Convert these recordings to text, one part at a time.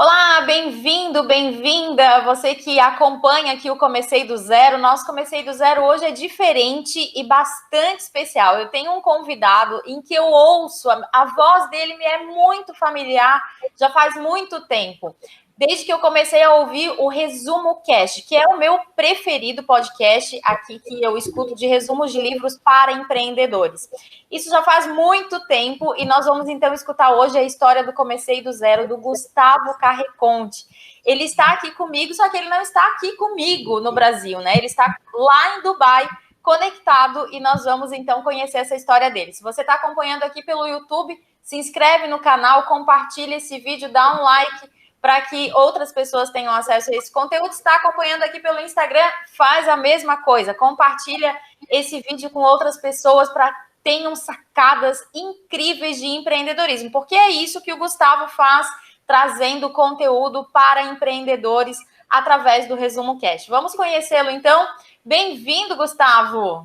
Olá, bem-vindo, bem-vinda, você que acompanha aqui o Comecei do Zero. Nosso Comecei do Zero hoje é diferente e bastante especial. Eu tenho um convidado em que eu ouço, a voz dele me é muito familiar, já faz muito tempo. Desde que eu comecei a ouvir o Resumo Cast, que é o meu preferido podcast aqui que eu escuto de resumos de livros para empreendedores. Isso já faz muito tempo e nós vamos então escutar hoje a história do Comecei do Zero, do Gustavo Carreconte. Ele está aqui comigo, só que ele não está aqui comigo no Brasil, né? Ele está lá em Dubai, conectado, e nós vamos então conhecer essa história dele. Se você está acompanhando aqui pelo YouTube, se inscreve no canal, compartilha esse vídeo, dá um like para que outras pessoas tenham acesso a esse conteúdo. Se está acompanhando aqui pelo Instagram, faz a mesma coisa, compartilha esse vídeo com outras pessoas para tenham sacadas incríveis de empreendedorismo, porque é isso que o Gustavo faz, trazendo conteúdo para empreendedores através do Resumo Cast. Vamos conhecê-lo, então? Bem-vindo, Gustavo!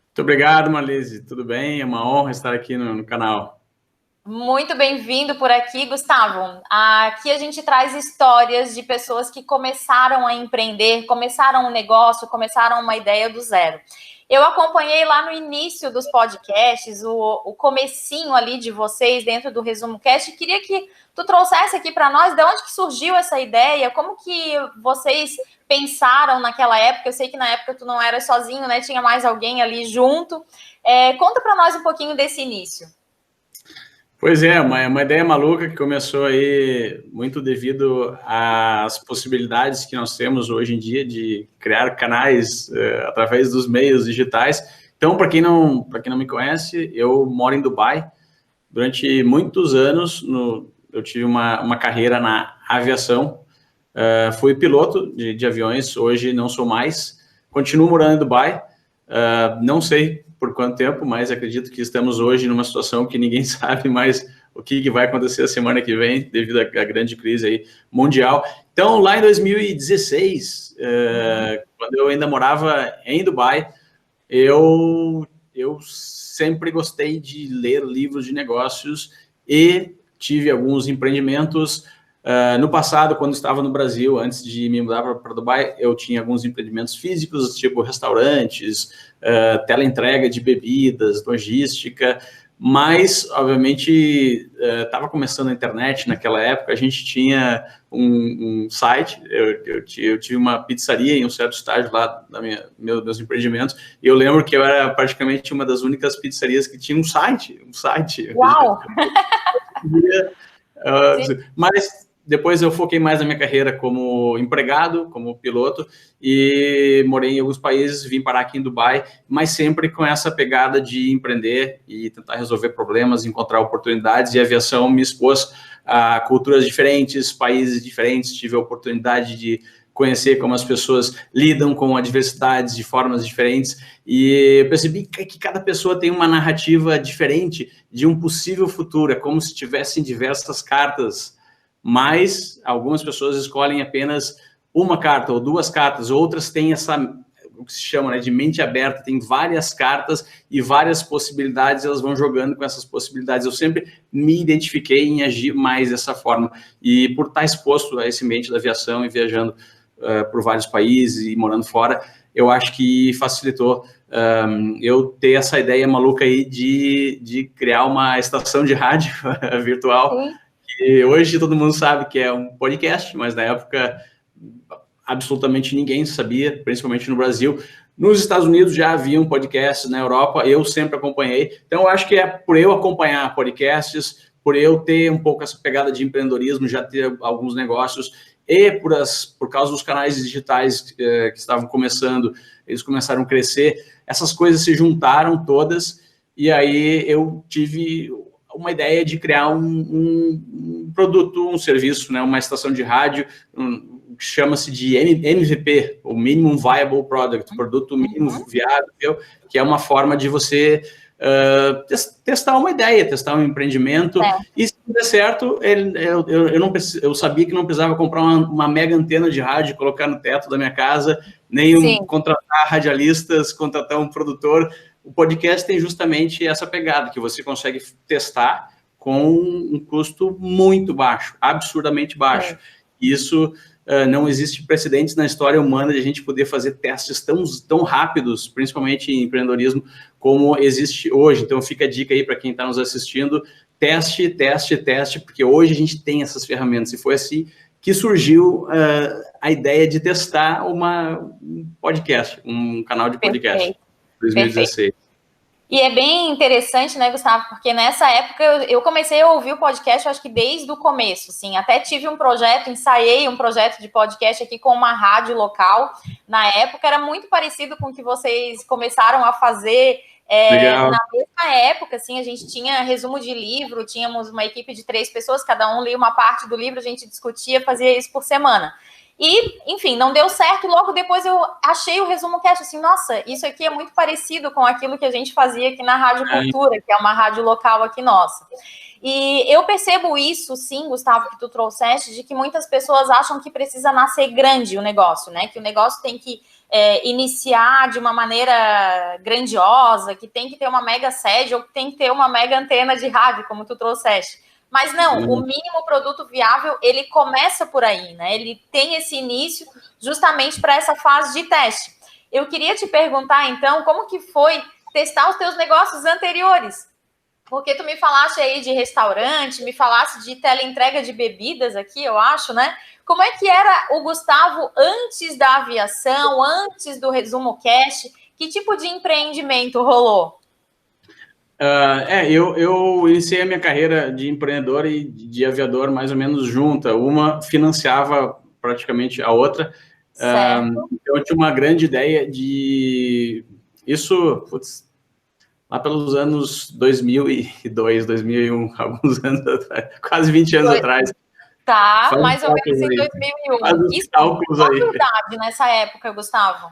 Muito obrigado, Marlise. Tudo bem? É uma honra estar aqui no canal. Muito bem-vindo por aqui, Gustavo. Aqui a gente traz histórias de pessoas que começaram a empreender, começaram um negócio, começaram uma ideia do zero. Eu acompanhei lá no início dos podcasts, o comecinho ali de vocês dentro do Resumo Cast. Queria que tu trouxesse aqui para nós de onde que surgiu essa ideia, como que vocês pensaram naquela época. Eu sei que na época tu não era sozinho, né? Tinha mais alguém ali junto. Conta para nós um pouquinho desse início. Pois é, uma ideia maluca que começou aí muito devido às possibilidades que nós temos hoje em dia de criar canais através dos meios digitais. Então, para quem não me conhece, eu moro em Dubai. Durante muitos anos, eu tive uma carreira na aviação. Fui piloto de aviões, hoje não sou mais. Continuo morando em Dubai. Não sei por quanto tempo, mas acredito que estamos hoje numa situação que ninguém sabe mais o que vai acontecer a semana que vem, devido à grande crise aí mundial. Então, lá em 2016, quando eu ainda morava em Dubai, eu sempre gostei de ler livros de negócios e tive alguns empreendimentos. No passado, quando estava no Brasil, antes de me mudar para Dubai, eu tinha alguns empreendimentos físicos, tipo restaurantes, teleentrega de bebidas, logística, mas, obviamente, estava começando a internet naquela época. A gente tinha um site, eu tive uma pizzaria em um certo estágio lá meus empreendimentos, e eu lembro que eu era praticamente uma das únicas pizzarias que tinha um site. Uau! Mas depois eu foquei mais na minha carreira como empregado, como piloto, e morei em alguns países, vim parar aqui em Dubai, mas sempre com essa pegada de empreender e tentar resolver problemas, encontrar oportunidades, e a aviação me expôs a culturas diferentes, países diferentes, tive a oportunidade de conhecer como as pessoas lidam com adversidades de formas diferentes, e eu percebi que cada pessoa tem uma narrativa diferente de um possível futuro, é como se tivessem diversas cartas, mas algumas pessoas escolhem apenas uma carta ou duas cartas, outras têm o que se chama, né, de mente aberta, tem várias cartas e várias possibilidades, elas vão jogando com essas possibilidades. Eu sempre me identifiquei em agir mais dessa forma, e por estar exposto a esse ambiente da aviação e viajando por vários países e morando fora, eu acho que facilitou eu ter essa ideia maluca aí de criar uma estação de rádio virtual. Sim. E hoje todo mundo sabe que é um podcast, mas na época absolutamente ninguém sabia, principalmente no Brasil. Nos Estados Unidos já havia um podcast, na Europa eu sempre acompanhei. Então eu acho que é por eu acompanhar podcasts, por eu ter um pouco essa pegada de empreendedorismo, já ter alguns negócios, e por causa dos canais digitais que estavam começando, eles começaram a crescer, essas coisas se juntaram todas, e aí eu tive uma ideia de criar um produto, um serviço, né, uma estação de rádio, que chama-se de MVP, o Minimum Viable Product, produto mínimo viável, que é uma forma de você testar uma ideia, testar um empreendimento, e se der certo, eu sabia que não precisava comprar uma mega antena de rádio, colocar no teto da minha casa, nem contratar radialistas, contratar um produtor. O podcast tem justamente essa pegada, que você consegue testar com um custo muito baixo, absurdamente baixo. Isso não existe precedentes na história humana de a gente poder fazer testes tão rápidos, principalmente em empreendedorismo, como existe hoje. Então fica a dica aí para quem está nos assistindo, teste, porque hoje a gente tem essas ferramentas, e foi assim que surgiu a ideia de testar um podcast, um canal de podcast, em 2016. E é bem interessante, né, Gustavo, porque nessa época eu comecei a ouvir o podcast, eu acho que desde o começo, assim, até tive um projeto, ensaiei um projeto de podcast aqui com uma rádio local, na época era muito parecido com o que vocês começaram a fazer, na mesma época, assim, a gente tinha resumo de livro, tínhamos uma equipe de 3 pessoas, cada um lia uma parte do livro, a gente discutia, fazia isso por semana. E, enfim, não deu certo. Logo depois eu achei o Resumo Cast, assim, nossa, isso aqui é muito parecido com aquilo que a gente fazia aqui na Rádio Cultura, que é uma rádio local aqui nossa. E eu percebo isso, sim, Gustavo, que tu trouxeste, de que muitas pessoas acham que precisa nascer grande o negócio, né? Que o negócio tem que iniciar de uma maneira grandiosa, que tem que ter uma mega sede ou que tem que ter uma mega antena de rádio, como tu trouxeste. Mas não, o mínimo produto viável, ele começa por aí, né? Ele tem esse início justamente para essa fase de teste. Eu queria te perguntar, então, como que foi testar os teus negócios anteriores? Porque tu me falaste aí de restaurante, me falaste de teleentrega de bebidas aqui, eu acho, né? Como é que era o Gustavo antes da aviação, antes do Resumo Cast? Que tipo de empreendimento rolou? Eu iniciei a minha carreira de empreendedor e de aviador mais ou menos junta. Uma financiava praticamente a outra. Eu tinha uma grande ideia de... Isso, lá pelos anos 2002, 2001, alguns anos atrás, quase 20 anos atrás. Tá, mais ou menos em 2001. Isso é faculdade nessa época, Gustavo?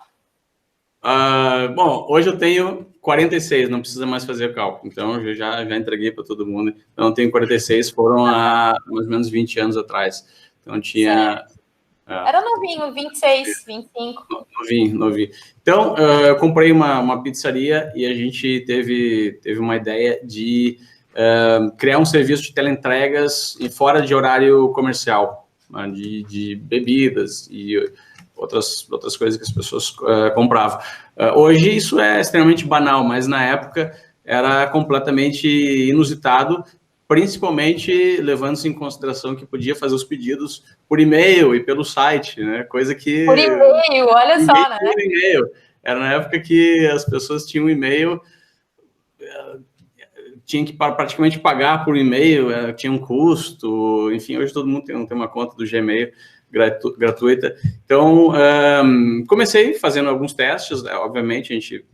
Bom, hoje eu tenho 46, não precisa mais fazer cálculo, então eu já entreguei para todo mundo. Então, eu tenho 46, foram há mais ou menos 20 anos atrás. Então, tinha... Era novinho, 26, 25. Novinho. Então, eu comprei uma pizzaria e a gente teve uma ideia de criar um serviço de teleentregas fora de horário comercial, de bebidas e outras coisas que as pessoas compravam. Hoje isso é extremamente banal, mas na época era completamente inusitado, principalmente levando-se em consideração que podia fazer os pedidos por e-mail e pelo site, né? Coisa que... Por e-mail, olha só, né? Por e-mail. Era na época que as pessoas tinham um e-mail, tinha que praticamente pagar por e-mail, tinha um custo, enfim, hoje todo mundo tem uma conta do Gmail gratuita. Então, comecei fazendo alguns testes, né? Obviamente, a gente...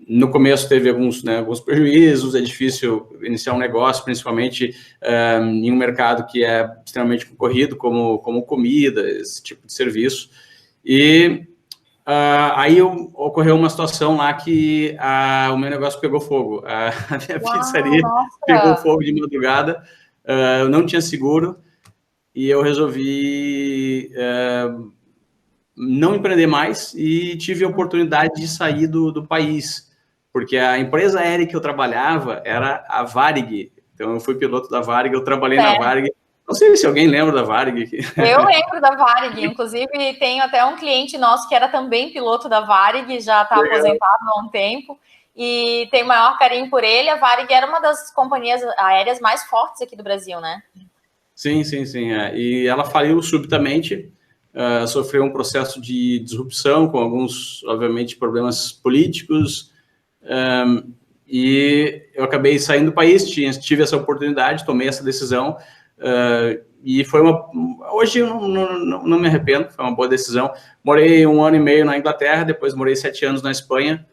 no começo teve alguns prejuízos, é difícil iniciar um negócio, principalmente em um mercado que é extremamente concorrido, como comida, esse tipo de serviço. E aí ocorreu uma situação lá que o meu negócio pegou fogo. A minha pizzaria pegou fogo de madrugada, eu não tinha seguro, e eu resolvi não empreender mais e tive a oportunidade de sair do país, porque a empresa aérea que eu trabalhava era a Varig. Então, eu fui piloto da Varig, eu trabalhei na Varig. Não sei se alguém lembra da Varig. Eu lembro da Varig, inclusive tenho até um cliente nosso que era também piloto da Varig, já está aposentado há um tempo, e tenho o maior carinho por ele. A Varig era uma das companhias aéreas mais fortes aqui do Brasil, né? Sim. E ela faliu subitamente, sofreu um processo de disrupção com alguns, obviamente, problemas políticos, e eu acabei saindo do país, tive essa oportunidade, tomei essa decisão, e foi hoje eu não me arrependo, foi uma boa decisão. Morei 1 ano e meio na Inglaterra, depois morei 7 anos na Espanha,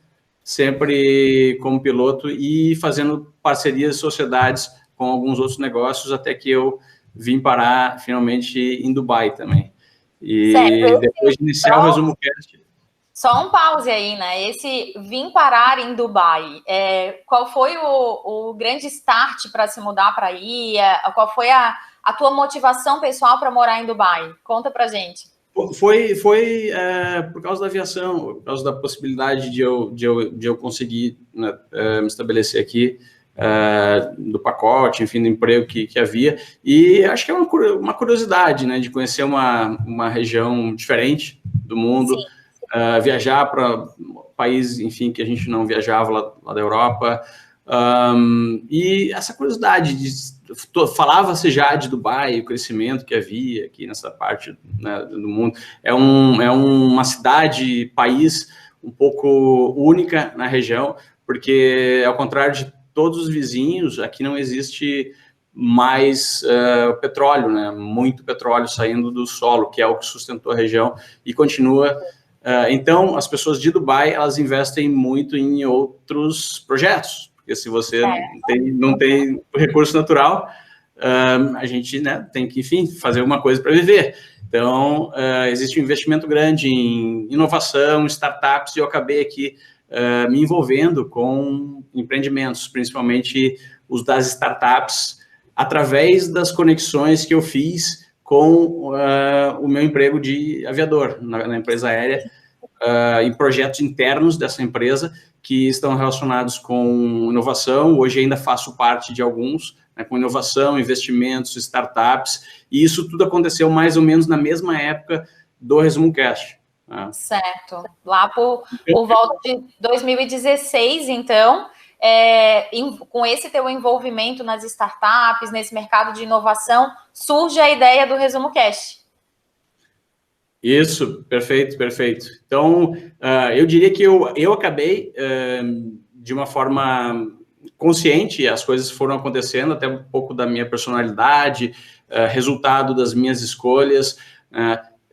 sempre como piloto e fazendo parcerias e sociedades com alguns outros negócios, até que eu vim parar finalmente em Dubai também. E depois de iniciar o Resumo Cast... Só um pause aí, né? Esse vim parar em Dubai, qual foi o grande start para se mudar para aí? Qual foi a tua motivação pessoal para morar em Dubai? Conta pra gente. Foi por causa da aviação, por causa da possibilidade de eu conseguir, né, me estabelecer aqui. do pacote, enfim, do emprego que havia, e acho que é uma curiosidade, né, de conhecer uma região diferente do mundo, viajar para países, enfim, que a gente não viajava lá da Europa, e essa curiosidade falava-se já de Dubai, o crescimento que havia aqui nessa parte, né, do mundo. É uma cidade, país um pouco única na região, porque ao contrário de todos os vizinhos, aqui não existe mais petróleo, né? Muito petróleo saindo do solo, que é o que sustentou a região e continua. Então, as pessoas de Dubai, elas investem muito em outros projetos, porque se você não tem recurso natural, a gente, né, tem que, enfim, fazer uma coisa para viver. Então, existe um investimento grande em inovação, startups, e eu acabei aqui me envolvendo com empreendimentos, principalmente os das startups, através das conexões que eu fiz com o meu emprego de aviador na empresa aérea, em projetos internos dessa empresa que estão relacionados com inovação. Hoje ainda faço parte de alguns, né, com inovação, investimentos, startups, e isso tudo aconteceu mais ou menos na mesma época do Resumo Cash. Certo. Lá por volta de 2016, então, com esse teu envolvimento nas startups, nesse mercado de inovação, surge a ideia do Resumo Cash. Isso, perfeito. Então, eu diria que eu acabei, de uma forma consciente, as coisas foram acontecendo, até um pouco da minha personalidade, resultado das minhas escolhas,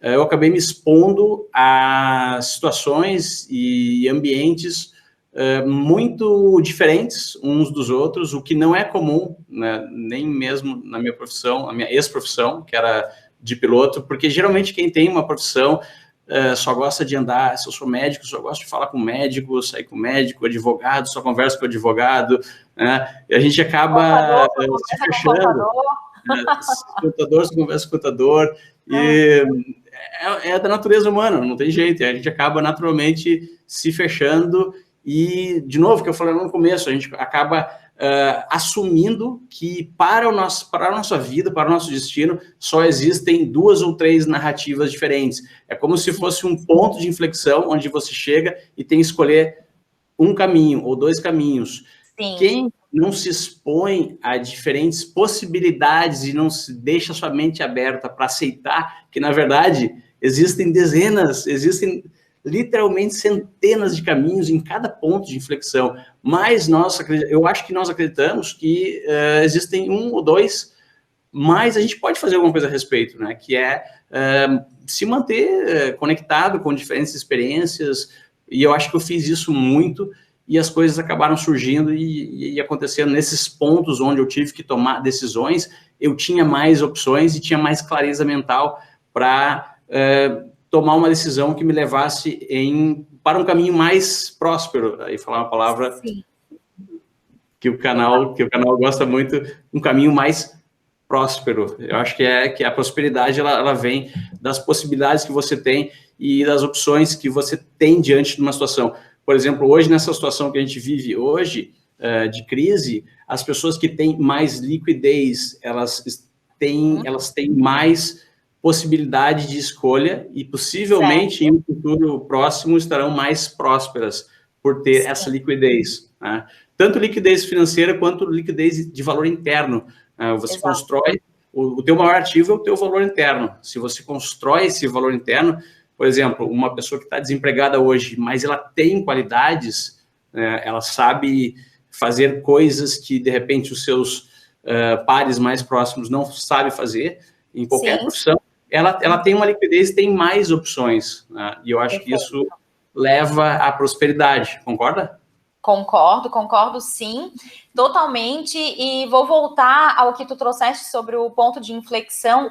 eu acabei me expondo a situações e ambientes muito diferentes uns dos outros, o que não é comum, né, nem mesmo na minha profissão, a minha ex-profissão, que era de piloto, porque geralmente quem tem uma profissão só gosta de andar. Se eu sou médico, só gosto de falar com médico, sair com médico, advogado, só converso com advogado, né? E a gente acaba se fechando. Contador, se conversa com contador, e é da natureza humana, não tem jeito, a gente acaba naturalmente se fechando, e, de novo, que eu falei no começo, a gente acaba assumindo que para a nossa vida, para o nosso destino, só existem 2 ou 3 narrativas diferentes. É como se fosse um ponto de inflexão onde você chega e tem que escolher um caminho ou 2 caminhos. Sim. Quem não se expõe a diferentes possibilidades e não se deixa sua mente aberta para aceitar que, na verdade, existem literalmente centenas de caminhos em cada ponto de inflexão, mas eu acho que nós acreditamos que existem 1 ou 2, mas a gente pode fazer alguma coisa a respeito, né? Que é se manter conectado com diferentes experiências, e eu acho que eu fiz isso muito, e as coisas acabaram surgindo e acontecendo nesses pontos onde eu tive que tomar decisões. Eu tinha mais opções e tinha mais clareza mental para tomar uma decisão que me levasse para um caminho mais próspero. Aí falar uma palavra que o canal gosta muito, um caminho mais próspero. Eu acho que a prosperidade ela vem das possibilidades que você tem e das opções que você tem diante de uma situação. Por exemplo, hoje, nessa situação que a gente vive hoje, de crise, as pessoas que têm mais liquidez, elas têm mais possibilidade de escolha e possivelmente em um futuro próximo estarão mais prósperas por ter essa liquidez, né? Tanto liquidez financeira quanto liquidez de valor interno. Você constrói, o teu maior ativo é o teu valor interno. Se você constrói esse valor interno, por exemplo, uma pessoa que está desempregada hoje, mas ela tem qualidades, ela sabe fazer coisas que, de repente, os seus pares mais próximos não sabem fazer, em qualquer profissão, ela tem uma liquidez, tem mais opções, né? E eu acho que isso leva à prosperidade, concorda? Concordo sim, totalmente, e vou voltar ao que tu trouxeste sobre o ponto de inflexão.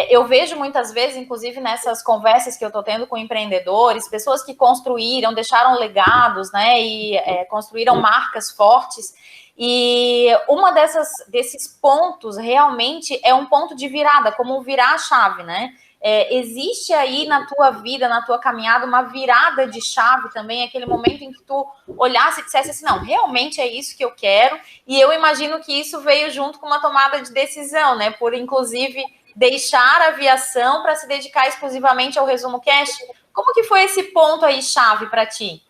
Eu vejo muitas vezes, inclusive nessas conversas que eu estou tendo com empreendedores, pessoas que construíram, deixaram legados, né, e construíram marcas fortes, e uma desses pontos realmente é um ponto de virada, como virar a chave, né? Existe aí na tua vida, na tua caminhada, uma virada de chave também, aquele momento em que tu olhasse e dissesse assim, não, realmente é isso que eu quero, e eu imagino que isso veio junto com uma tomada de decisão, né, por inclusive deixar a aviação para se dedicar exclusivamente ao Resumo Cash. Como que foi esse ponto aí chave para ti?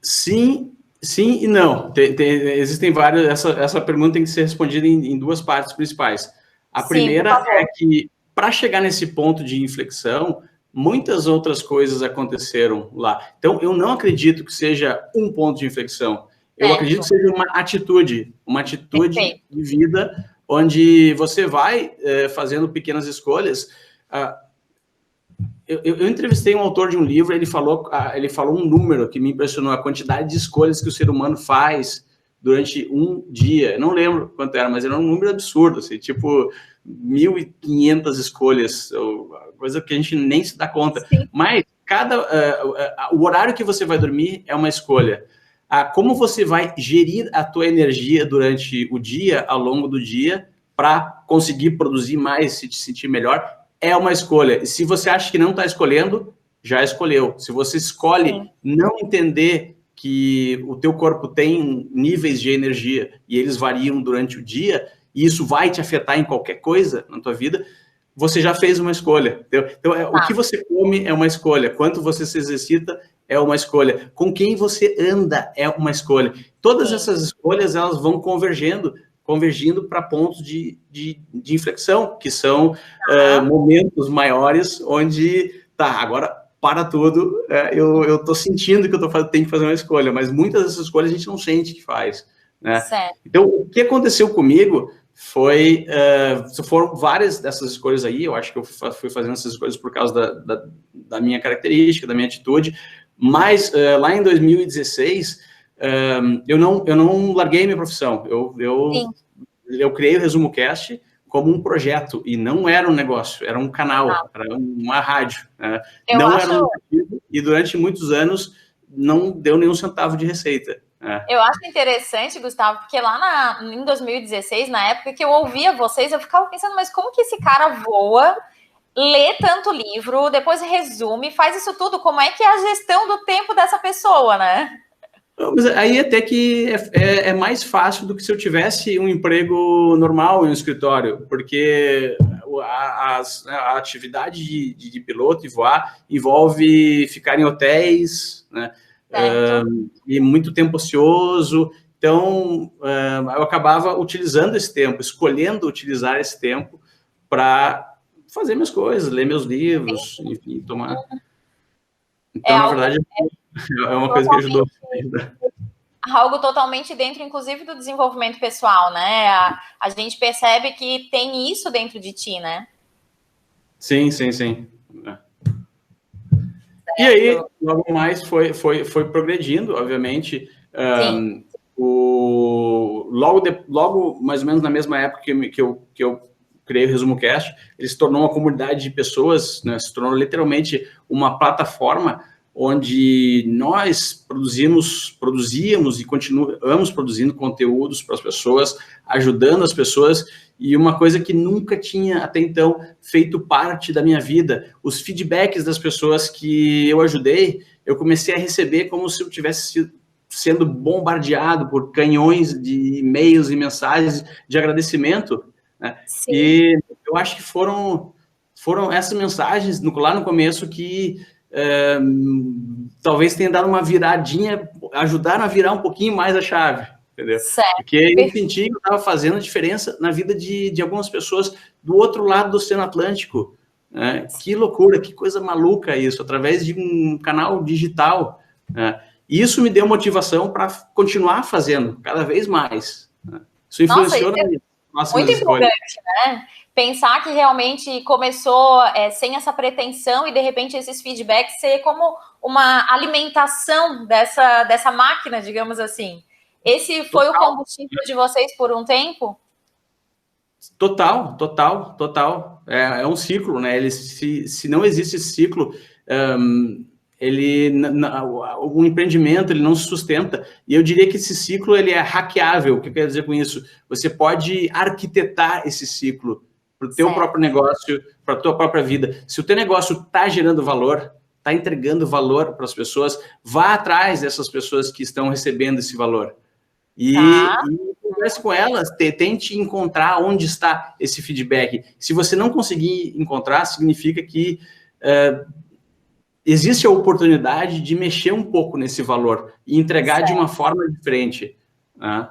Sim e não. Existem vários. Essa pergunta tem que ser respondida em duas partes principais. A primeira é que, para chegar nesse ponto de inflexão, muitas outras coisas aconteceram lá. Então, eu não acredito que seja um ponto de inflexão. Eu acredito que seja uma atitude de vida, onde você vai fazendo pequenas escolhas. Eu entrevistei um autor de um livro, ele falou um número que me impressionou, a quantidade de escolhas que o ser humano faz durante um dia. Eu não lembro quanto era, mas era um número absurdo, assim, tipo 1.500 escolhas, coisa que a gente nem se dá conta. Sim. Mas o horário que você vai dormir é uma escolha. Como você vai gerir a tua energia durante o dia, ao longo do dia, para conseguir produzir mais, se te sentir melhor, é uma escolha. E se você acha que não está escolhendo, já escolheu. Se você escolhe não entender que o teu corpo tem níveis de energia e eles variam durante o dia, e isso vai te afetar em qualquer coisa na tua vida, você já fez uma escolha. Então, o que você come é uma escolha. Quanto você se exercita é uma escolha. Com quem você anda é uma escolha. Todas essas escolhas, elas vão convergindo para pontos de inflexão, que são momentos maiores onde, agora para tudo, eu estou sentindo que eu tenho que fazer uma escolha, mas muitas dessas escolhas a gente não sente que faz. Né? Então, o que aconteceu comigo foram várias dessas escolhas aí. Eu acho que eu fui fazendo essas escolhas por causa da minha característica, da minha atitude, mas lá em 2016, eu não larguei minha profissão. Eu criei o Resumo Cast como um projeto, e não era um negócio, era um canal, era uma rádio. Não era um motivo, e durante muitos anos não deu nenhum centavo de receita. Eu acho interessante, Gustavo, porque lá em 2016, na época que eu ouvia vocês, eu ficava pensando, mas como que esse cara voa, lê tanto livro, depois resume, faz isso tudo? Como é que é a gestão do tempo dessa pessoa, né? Mas aí até que é mais fácil do que se eu tivesse um emprego normal em um escritório, porque a atividade de piloto e voar envolve ficar em hotéis, né? E muito tempo ocioso. Então, eu acabava utilizando esse tempo, escolhendo utilizar esse tempo para fazer minhas coisas, ler meus livros, enfim, tomar... Então, na verdade, é uma coisa que ajudou. Algo totalmente dentro, inclusive, do desenvolvimento pessoal, né? A gente percebe que tem isso dentro de ti, né? Sim. E aí, logo mais, foi progredindo, obviamente. Logo, mais ou menos na mesma época que eu criei o Resumo Cast, ele se tornou uma comunidade de pessoas, né? Se tornou literalmente uma plataforma onde nós produzíamos e continuamos produzindo conteúdos para as pessoas, ajudando as pessoas, e uma coisa que nunca tinha até então feito parte da minha vida, os feedbacks das pessoas que eu ajudei, eu comecei a receber como se eu tivesse sendo bombardeado por canhões de e-mails e mensagens de agradecimento, né? E eu acho que foram essas mensagens lá no começo que talvez tenha dado uma viradinha, ajudaram a virar um pouquinho mais a chave, entendeu? Porque eu senti que eu estava fazendo a diferença na vida de algumas pessoas do outro lado do Oceano Atlântico. Né? Que loucura, que coisa maluca isso, através de um canal digital. Né? E isso me deu motivação para continuar fazendo cada vez mais. Né? Isso influenciou na minha muito empolgante, né? Pensar que realmente começou sem essa pretensão e, de repente, esses feedbacks ser como uma alimentação dessa máquina, digamos assim. Esse foi o combustível de vocês por um tempo? Total. É um ciclo, né? Se não existe esse ciclo, o empreendimento ele não se sustenta, e eu diria que esse ciclo ele é hackeável. O que eu quero dizer com isso? Você pode arquitetar esse ciclo para o teu próprio negócio, para a tua própria vida. Se o teu negócio está gerando valor, está entregando valor para as pessoas, vá atrás dessas pessoas que estão recebendo esse valor. E converse com elas, tente encontrar onde está esse feedback. Se você não conseguir encontrar, significa que existe a oportunidade de mexer um pouco nesse valor e entregar de uma forma diferente. Né?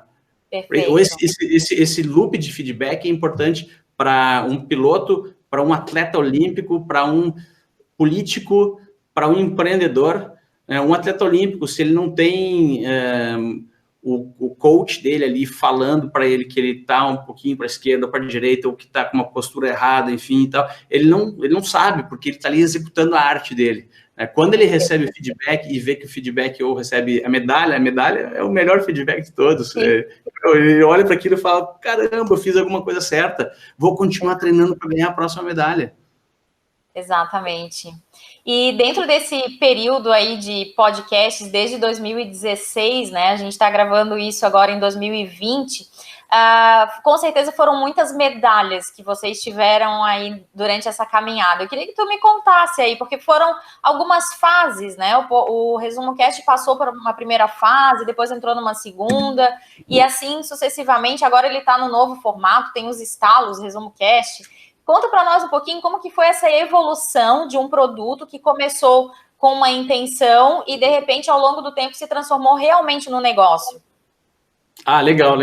Perfeito. Esse loop de feedback é importante para um piloto, para um atleta olímpico, para um político, para um empreendedor. Um atleta olímpico, se ele não tem o coach dele ali falando para ele que ele está um pouquinho para a esquerda ou para a direita, ou que está com uma postura errada, enfim, e tal, ele não sabe, porque ele está ali executando a arte dele. Quando ele recebe o feedback e vê que o feedback ou recebe a medalha é o melhor feedback de todos. Ele olha para aquilo e fala, caramba, eu fiz alguma coisa certa, vou continuar treinando para ganhar a próxima medalha. Exatamente. E dentro desse período aí de podcasts, desde 2016, né, a gente está gravando isso agora em 2020, com certeza foram muitas medalhas que vocês tiveram aí durante essa caminhada. Eu queria que tu me contasse aí, porque foram algumas fases, né? O Resumo Cast passou por uma primeira fase, depois entrou numa segunda, e assim sucessivamente. Agora ele está no novo formato, tem os estalos, Resumo Cast. Conta para nós um pouquinho como que foi essa evolução de um produto que começou com uma intenção e, de repente, ao longo do tempo, se transformou realmente no negócio. Legal.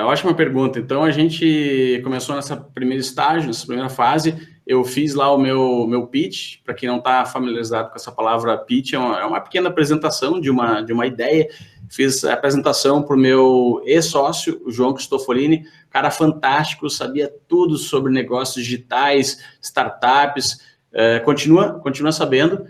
Ótima pergunta. Então, a gente começou nessa primeira estágio, nessa primeira fase. Eu fiz lá o meu pitch. Para quem não está familiarizado com essa palavra pitch, é uma pequena apresentação de uma ideia. Fiz a apresentação para o meu ex-sócio, o João Cristofolini, cara fantástico, sabia tudo sobre negócios digitais, startups, continua sabendo,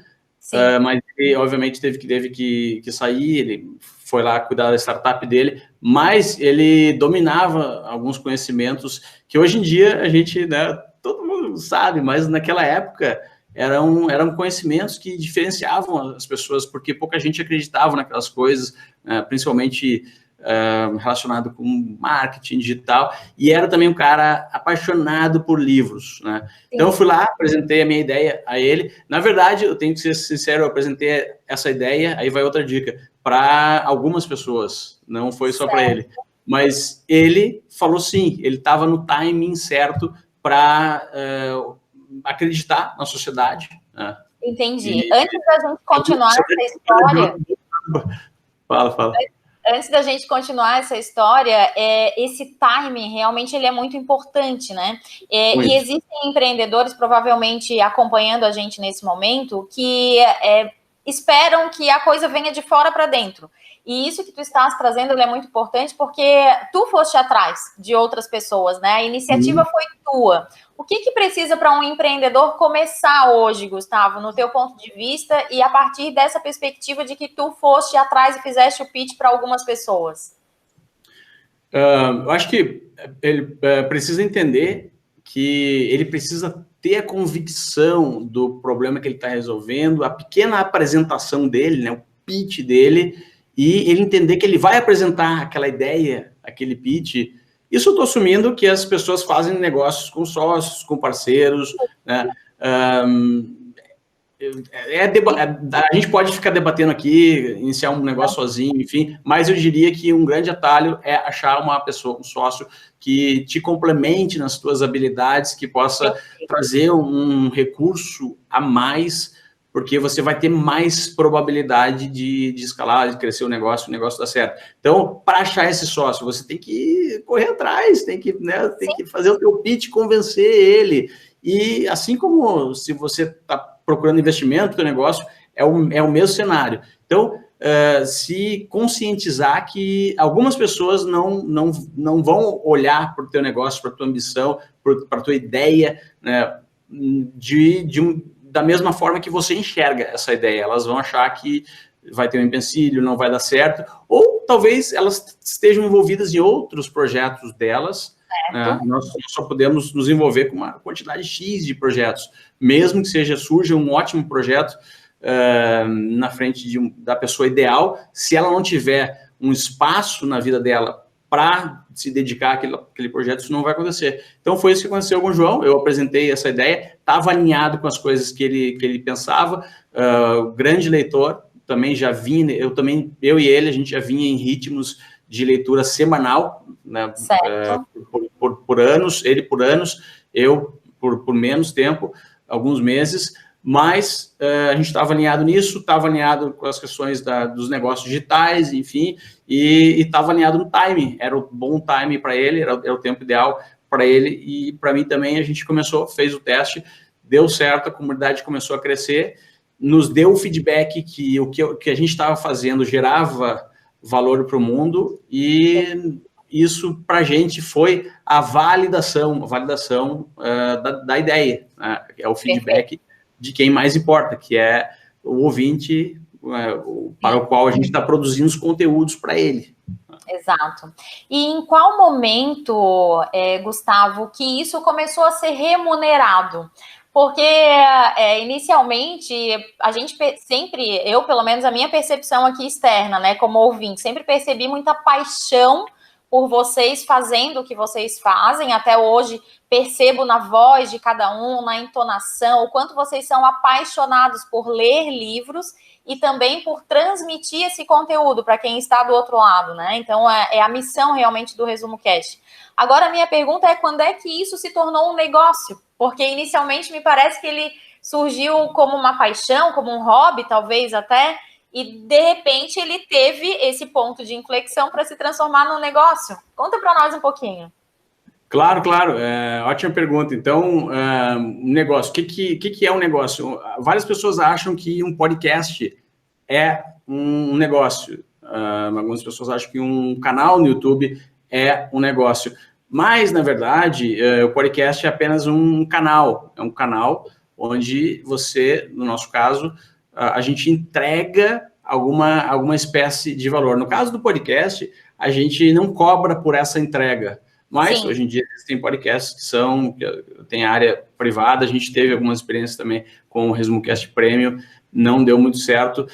mas ele, obviamente, teve que sair, ele foi lá cuidar da startup dele, mas ele dominava alguns conhecimentos que hoje em dia a gente, né, todo mundo sabe, mas naquela época eram conhecimentos que diferenciavam as pessoas, porque pouca gente acreditava naquelas coisas, principalmente relacionado com marketing digital, e era também um cara apaixonado por livros, né? Então eu fui lá, apresentei a minha ideia a ele. Na verdade, eu tenho que ser sincero, eu apresentei essa ideia, aí vai outra dica, para algumas pessoas, não foi só para ele. Mas ele falou sim, ele estava no timing certo para acreditar na sociedade. Né? Entendi. Antes da gente continuar essa história... Fala. Antes da gente continuar essa história, esse timing realmente ele é muito importante, né? E existem empreendedores, provavelmente acompanhando a gente nesse momento, que esperam que a coisa venha de fora para dentro. E isso que tu estás trazendo é muito importante porque tu foste atrás de outras pessoas, né? A iniciativa foi tua. O que precisa para um empreendedor começar hoje, Gustavo, no teu ponto de vista e a partir dessa perspectiva de que tu foste atrás e fizeste o pitch para algumas pessoas? Eu acho que ele precisa entender que ele precisa ter a convicção do problema que ele está resolvendo, a pequena apresentação dele, né, o pitch dele, e ele entender que ele vai apresentar aquela ideia, aquele pitch. Isso eu estou assumindo que as pessoas fazem negócios com sócios, com parceiros, né? A gente pode ficar debatendo aqui, iniciar um negócio sozinho, enfim, mas eu diria que um grande atalho é achar uma pessoa, um sócio, que te complemente nas tuas habilidades, que possa trazer um recurso a mais, porque você vai ter mais probabilidade de escalar, de crescer o negócio dar certo. Então, para achar esse sócio, você tem que correr atrás, tem que fazer o teu pitch, convencer ele. E assim como se você está procurando investimento no teu negócio, é o mesmo cenário. Então, se conscientizar que algumas pessoas não vão olhar para o teu negócio, para a tua ambição, para a tua ideia, né, da mesma forma que você enxerga essa ideia. Elas vão achar que vai ter um empecilho, não vai dar certo, ou talvez elas estejam envolvidas em outros projetos delas. Nós só podemos nos envolver com uma quantidade X de projetos, mesmo que surja um ótimo projeto na frente da pessoa ideal, se ela não tiver um espaço na vida dela para se dedicar àquele projeto, isso não vai acontecer. Então, foi isso que aconteceu com o João. Eu apresentei essa ideia, estava alinhado com as coisas que ele pensava, grande leitor, também já vinha, eu e ele, a gente já vinha em ritmos de leitura semanal, né, por anos, ele por anos, eu por menos tempo, alguns meses, mas a gente estava alinhado nisso, estava alinhado com as questões dos negócios digitais, enfim, e estava alinhado no timing, era o bom timing para ele, era o tempo ideal para ele, e para mim também. A gente fez o teste, deu certo, a comunidade começou a crescer, nos deu o feedback que o que a gente estava fazendo gerava valor para o mundo, e isso para a gente foi a validação da ideia, né? É o feedback de quem mais importa, que é o ouvinte, para o qual a gente está produzindo os conteúdos para ele. Exato. E em qual momento, Gustavo, que isso começou a ser remunerado? Porque inicialmente a gente sempre, eu pelo menos a minha percepção aqui externa, né, como ouvinte, sempre percebi muita paixão por vocês fazendo o que vocês fazem. Até hoje percebo na voz de cada um, na entonação, o quanto vocês são apaixonados por ler livros e também por transmitir esse conteúdo para quem está do outro lado, né? Então, é a missão realmente do Resumo Cast. Agora, a minha pergunta é: quando é que isso se tornou um negócio? Porque inicialmente me parece que ele surgiu como uma paixão, como um hobby, talvez até, e de repente ele teve esse ponto de inflexão para se transformar num negócio. Conta para nós um pouquinho. Claro. Ótima pergunta. Então, negócio. O que é um negócio? Várias pessoas acham que um podcast é um negócio. Algumas pessoas acham que um canal no YouTube é um negócio. Mas, na verdade, o podcast é apenas um canal. É um canal onde você, no nosso caso, a gente entrega alguma espécie de valor. No caso do podcast, a gente não cobra por essa entrega. Mas, sim, hoje em dia, tem podcasts que tem área privada. A gente teve algumas experiências também com o ResumoCast Premium, não deu muito certo.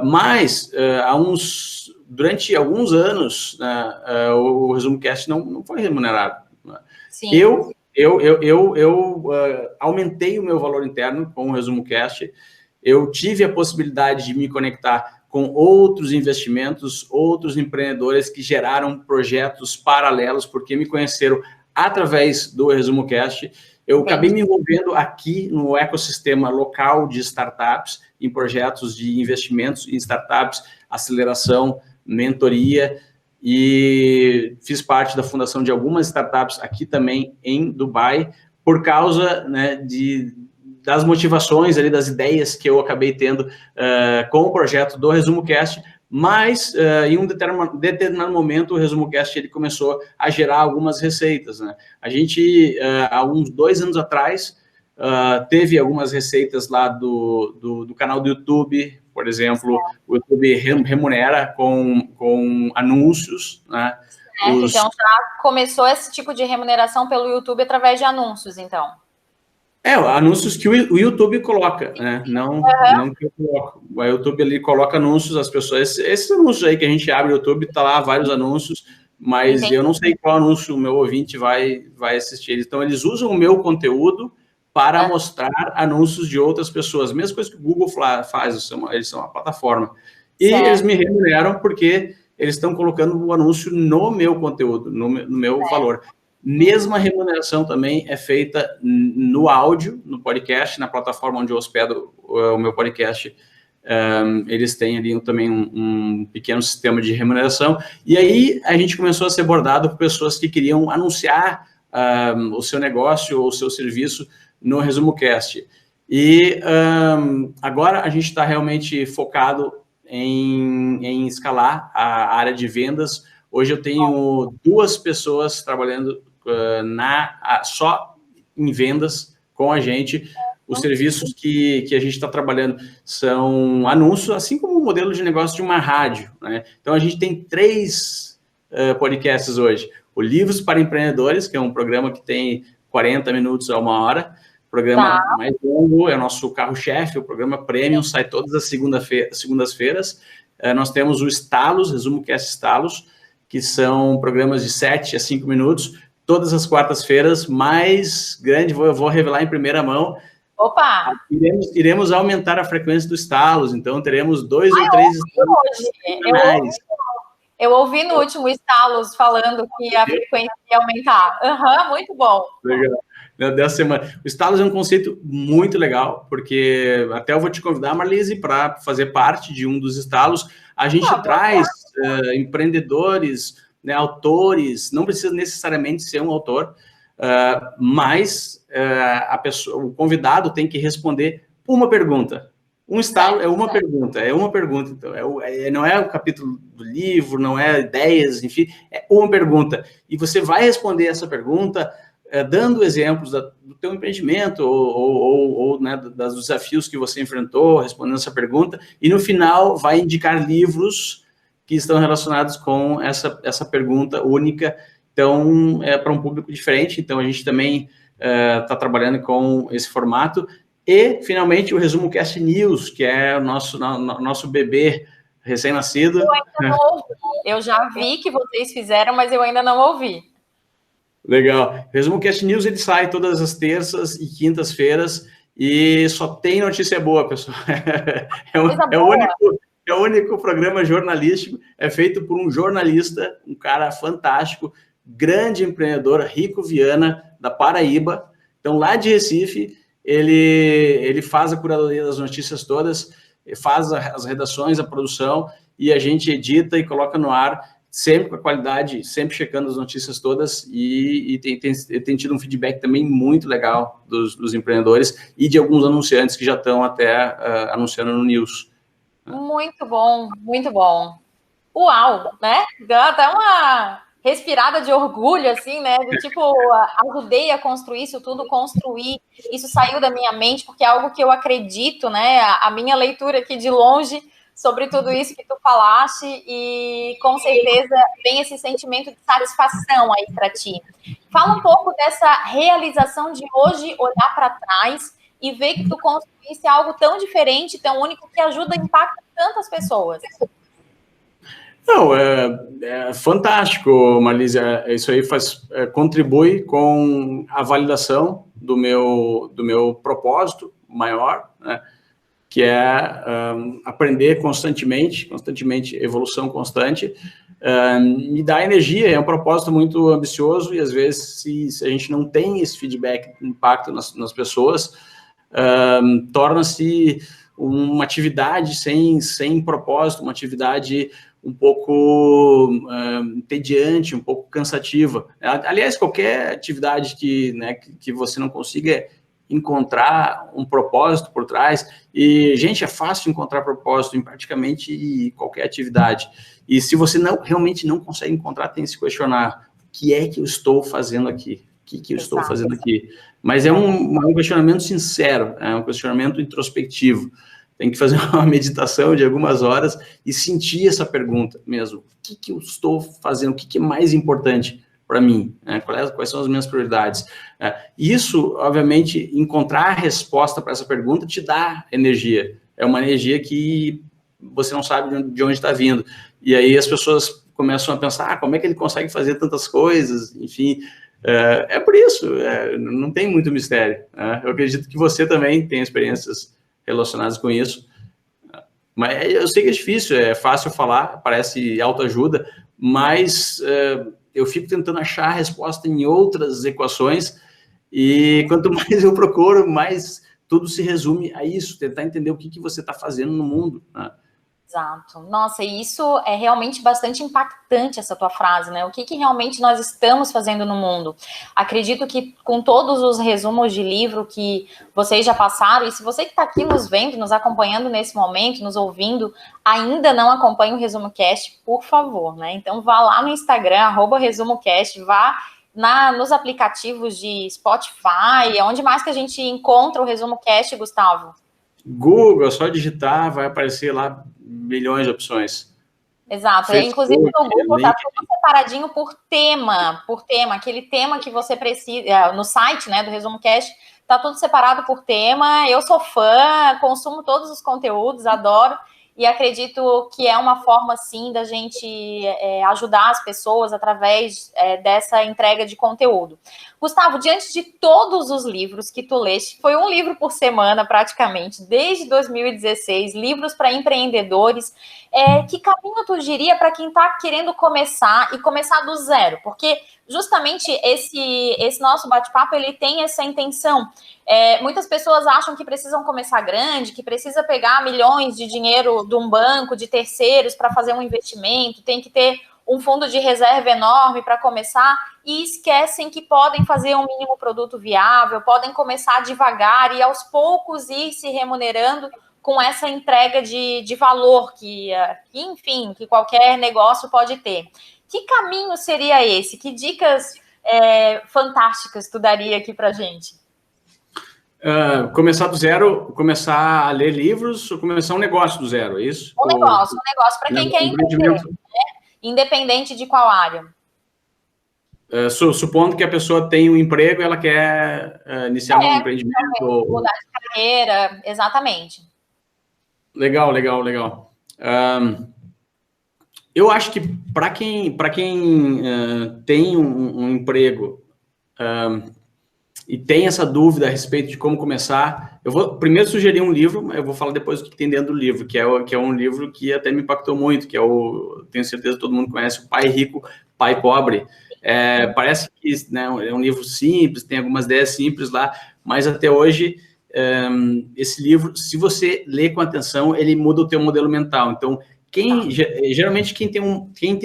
Mas, durante alguns anos, o ResumoCast não foi remunerado. Sim. Eu aumentei o meu valor interno com o ResumoCast. Eu tive a possibilidade de me conectar com outros investimentos, outros empreendedores que geraram projetos paralelos, porque me conheceram através do ResumoCast. Eu acabei me envolvendo aqui no ecossistema local de startups, em projetos de investimentos em startups, aceleração, mentoria, e fiz parte da fundação de algumas startups aqui também em Dubai, por causa, né, das motivações ali, das ideias que eu acabei tendo com o projeto do ResumoCast. Mas em um determinado momento o ResumoCast ele começou a gerar algumas receitas, né? A gente, há uns 2 anos atrás, teve algumas receitas lá do canal do YouTube, por exemplo. O YouTube remunera com anúncios, né? Então já começou esse tipo de remuneração pelo YouTube através de anúncios, então. Anúncios que o YouTube coloca, né? Não que eu coloco. O YouTube ali coloca anúncios, as pessoas... Esses anúncios aí que a gente abre o YouTube, tá lá vários anúncios, mas eu não sei qual anúncio o meu ouvinte vai assistir. Então, eles usam o meu conteúdo para mostrar anúncios de outras pessoas. Mesma coisa que o Google faz, eles são uma plataforma. E eles me remuneram porque eles estão colocando o anúncio no meu conteúdo, no meu valor. Mesma remuneração também é feita no áudio, no podcast, na plataforma onde eu hospedo o meu podcast. Eles têm ali também um pequeno sistema de remuneração. E aí a gente começou a ser abordado por pessoas que queriam anunciar o seu negócio ou o seu serviço no ResumoCast. E agora a gente está realmente focado em escalar a área de vendas. Hoje eu tenho 2 pessoas trabalhando só em vendas com a gente. Os serviços que a gente está trabalhando são anúncios, assim como o modelo de negócio de uma rádio, né? Então, a gente tem 3 podcasts hoje. O Livros para Empreendedores, que é um programa que tem 40 minutos a 1 hora. O programa mais longo é o nosso carro-chefe, o programa Premium, sai todas as segundas-feiras. Nós temos o Estalos, ResumoCast Estalos, que são programas de 7 a 5 minutos, todas as quartas-feiras, mais grande, eu vou revelar em primeira mão. Opa! Iremos aumentar a frequência dos estalos, então teremos 2 ou 3 estalos. Eu ouvi no último Estalos falando que a frequência ia aumentar. Muito bom. Legal. Dessa semana. O Estalos é um conceito muito legal, porque até eu vou te convidar, Marlise, para fazer parte de um dos estalos. A gente traz empreendedores, né, autores, não precisa necessariamente ser um autor, mas o convidado tem que responder uma pergunta. Um estalo é uma pergunta, então, não é o capítulo do livro, não é ideias, enfim, é uma pergunta. E você vai responder essa pergunta dando exemplos do teu empreendimento ou né, dos desafios que você enfrentou, respondendo essa pergunta, e no final vai indicar livros que estão relacionados com essa pergunta única. Então, é para um público diferente, então a gente também está trabalhando com esse formato. E, finalmente, o Resumo Cast News, que é o nosso bebê recém-nascido. Eu ainda não ouvi. Eu já vi que vocês fizeram, mas eu ainda não ouvi. Legal. O Resumo Cast News, ele sai todas as terças e quintas-feiras e só tem notícia boa, pessoal. É o único programa jornalístico, é feito por um jornalista, um cara fantástico, grande empreendedor, Rico Viana, da Paraíba. Então, lá de Recife, ele faz a curadoria das notícias todas, faz as redações, a produção, e a gente edita e coloca no ar, sempre com a qualidade, sempre checando as notícias todas, e tem tido um feedback também muito legal dos empreendedores e de alguns anunciantes que já estão até anunciando no News. Muito bom, muito bom. Uau, né? Dá até uma respirada de orgulho, assim, né? Do tipo, ajudei a construir isso tudo, construir. Isso saiu da minha mente, porque é algo que eu acredito, né? A minha leitura aqui de longe sobre tudo isso que tu falaste, e com certeza vem esse sentimento de satisfação aí para ti. Fala um pouco dessa realização de hoje olhar para trás e ver que tu construísse algo tão diferente, tão único, que ajuda e impacta tantas pessoas. Não, é fantástico, Marlise. Isso aí contribui com a validação do meu propósito maior, né? Que é aprender constantemente, evolução constante, me dá energia. É um propósito muito ambicioso e, às vezes, se a gente não tem esse feedback, impacto nas pessoas, torna-se uma atividade sem propósito, uma atividade um pouco entediante, um pouco cansativa. Aliás, qualquer atividade que você não consiga encontrar um propósito por trás, e, gente, é fácil encontrar propósito em praticamente qualquer atividade, e se você realmente não consegue encontrar, tem que se questionar: o que é que eu estou fazendo aqui? O que eu estou fazendo aqui? Mas é um questionamento sincero, é um questionamento introspectivo. Tem que fazer uma meditação de algumas horas e sentir essa pergunta mesmo: o que eu estou fazendo? O que é mais importante para mim? Quais são as minhas prioridades? Isso, obviamente, encontrar a resposta para essa pergunta te dá energia. É uma energia que você não sabe de onde está vindo. E aí as pessoas começam a pensar: como é que ele consegue fazer tantas coisas? Enfim, é por isso, não tem muito mistério. Eu acredito que você também tem experiências relacionadas com isso. Mas eu sei que é difícil, é fácil falar, parece autoajuda, mas eu fico tentando achar a resposta em outras equações, e quanto mais eu procuro, mais tudo se resume a isso, tentar entender o que você está fazendo no mundo, né? Exato. Nossa, e isso é realmente bastante impactante, essa tua frase, né? O que realmente nós estamos fazendo no mundo? Acredito que com todos os resumos de livro que vocês já passaram, e se você que está aqui nos vendo, nos acompanhando nesse momento, nos ouvindo, ainda não acompanha o Resumo Cast, por favor, né? Então vá lá no Instagram, @ResumoCast, vá nos aplicativos de Spotify, onde mais que a gente encontra o Resumo Cast, Gustavo? Google, só digitar, vai aparecer lá milhões de opções. Exato. Inclusive no Google está tudo separadinho por tema, aquele tema que você precisa, no site, né, do Resumo Cast, está tudo separado por tema. Eu sou fã, consumo todos os conteúdos, adoro. e acredito que é uma forma, sim, da gente ajudar as pessoas através dessa entrega de conteúdo. Gustavo, diante de todos os livros que tu leste, foi um livro por semana praticamente, desde 2016, livros para empreendedores, que caminho tu diria para quem está querendo começar e começar do zero? Porque justamente esse nosso bate-papo, ele tem essa intenção. Muitas pessoas acham que precisam começar grande, que precisa pegar milhões de dinheiro de um banco, de terceiros para fazer um investimento, tem que ter um fundo de reserva enorme para começar, e esquecem que podem fazer um mínimo produto viável, podem começar devagar e aos poucos ir se remunerando com essa entrega de valor que, enfim, que qualquer negócio pode ter. Que caminho seria esse? Que dicas fantásticas tu daria aqui para a gente? Começar do zero, começar a ler livros ou começar um negócio do zero, é isso? Um negócio para quem quer empreender, né? Independente de qual área. Supondo que a pessoa tem um emprego e ela quer iniciar um empreendimento. Mudar de carreira, exatamente. Legal. Eu acho que para quem tem um emprego e tem essa dúvida a respeito de como começar, eu vou primeiro sugerir um livro, eu vou falar depois o que tem dentro do livro, que é um livro que até me impactou muito, que tenho certeza que todo mundo conhece, o Pai Rico, Pai Pobre. Parece que, né, é um livro simples, tem algumas ideias simples lá, mas até hoje, esse livro, se você ler com atenção, ele muda o teu modelo mental. Então, geralmente quem tem